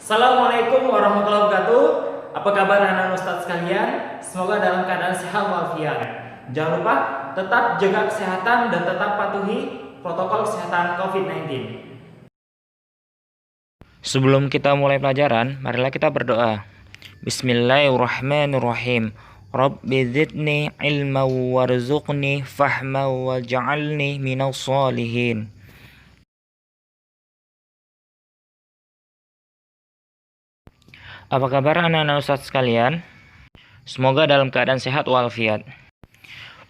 Assalamualaikum warahmatullahi wabarakatuh. Apa kabar anak ustadz sekalian? Semoga dalam keadaan sehat walafiat. Jangan lupa tetap jaga kesehatan dan tetap patuhi protokol kesehatan COVID-19. Sebelum kita mulai pelajaran, marilah kita berdoa. Bismillahirrahmanirrahim. Rabbi zidni ilma warzuqni fahma waj'alni minas shalihin. Apa kabar anak-anak ustadz sekalian? Semoga dalam keadaan sehat walafiat.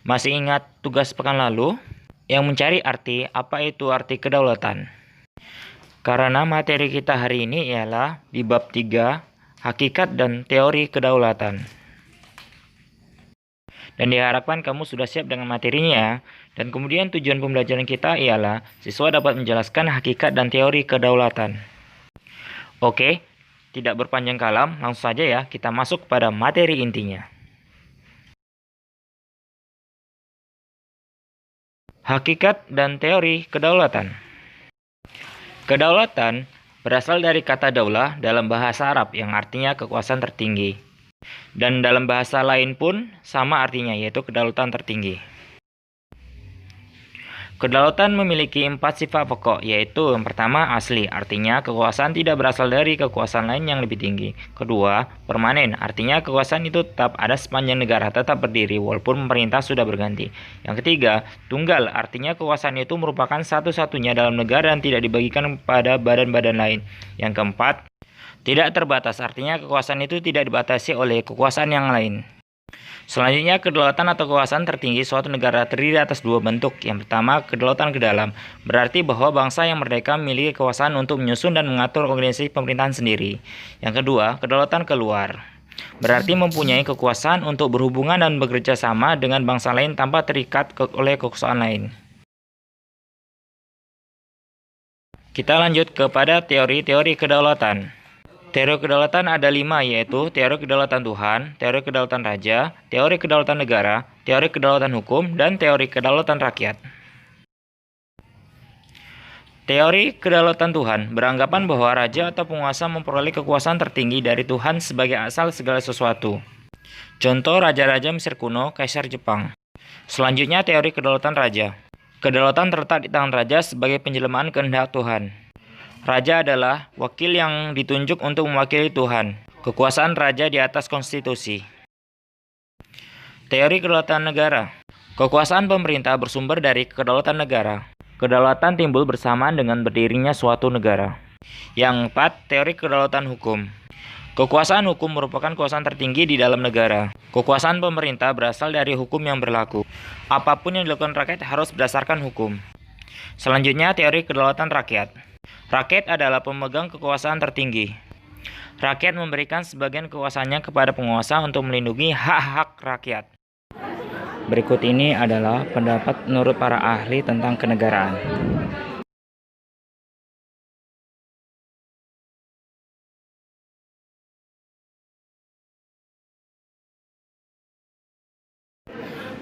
Masih ingat tugas pekan lalu yang mencari arti apa itu arti kedaulatan? Karena materi kita hari ini ialah di bab 3, hakikat dan teori kedaulatan. Dan diharapkan kamu sudah siap dengan materinya. Dan kemudian tujuan pembelajaran kita ialah siswa dapat menjelaskan hakikat dan teori kedaulatan. Oke, tidak berpanjang kalam, langsung saja ya kita masuk pada materi intinya. Hakikat dan teori kedaulatan. Kedaulatan berasal dari kata daulah dalam bahasa Arab yang artinya kekuasaan tertinggi. Dan dalam bahasa lain pun sama artinya, yaitu kedaulatan tertinggi. Kedaulatan memiliki 4 sifat pokok, yaitu yang pertama asli, artinya kekuasaan tidak berasal dari kekuasaan lain yang lebih tinggi. Kedua, permanen, artinya kekuasaan itu tetap ada sepanjang negara tetap berdiri walaupun pemerintah sudah berganti. Yang ketiga, tunggal, artinya kekuasaan itu merupakan satu-satunya dalam negara dan tidak dibagikan pada badan-badan lain. Yang keempat, tidak terbatas, artinya kekuasaan itu tidak dibatasi oleh kekuasaan yang lain. Selanjutnya, kedaulatan atau kekuasaan tertinggi suatu negara terdiri atas 2 bentuk. Yang pertama, kedaulatan ke dalam, berarti bahwa bangsa yang merdeka memiliki kekuasaan untuk menyusun dan mengatur organisasi pemerintahan sendiri. Yang kedua, kedaulatan keluar, berarti mempunyai kekuasaan untuk berhubungan dan bekerja sama dengan bangsa lain tanpa terikat oleh kekuasaan lain. Kita lanjut kepada teori-teori kedaulatan. Teori kedaulatan ada 5, yaitu teori kedaulatan Tuhan, teori kedaulatan raja, teori kedaulatan negara, teori kedaulatan hukum, dan teori kedaulatan rakyat. Teori kedaulatan Tuhan beranggapan bahwa raja atau penguasa memperoleh kekuasaan tertinggi dari Tuhan sebagai asal segala sesuatu. Contoh raja-raja Mesir kuno, kaisar Jepang. Selanjutnya teori kedaulatan raja. Kedaulatan terletak di tangan raja sebagai penjelamaan kehendak Tuhan. Raja adalah wakil yang ditunjuk untuk mewakili Tuhan. Kekuasaan raja di atas konstitusi. Teori kedaulatan negara. Kekuasaan pemerintah bersumber dari kedaulatan negara. Kedaulatan timbul bersamaan dengan berdirinya suatu negara. Yang keempat, teori kedaulatan hukum. Kekuasaan hukum merupakan kekuasaan tertinggi di dalam negara. Kekuasaan pemerintah berasal dari hukum yang berlaku. Apapun yang dilakukan rakyat harus berdasarkan hukum. Selanjutnya, teori kedaulatan rakyat. Rakyat adalah pemegang kekuasaan tertinggi. Rakyat memberikan sebagian kekuasaannya kepada penguasa untuk melindungi hak-hak rakyat. Berikut ini adalah pendapat menurut para ahli tentang kenegaraan.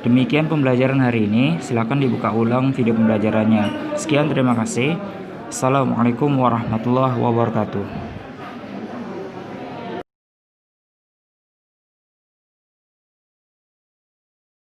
Demikian pembelajaran hari ini. Silakan dibuka ulang video pembelajarannya. Sekian, terima kasih. Assalamualaikum warahmatullahi wabarakatuh.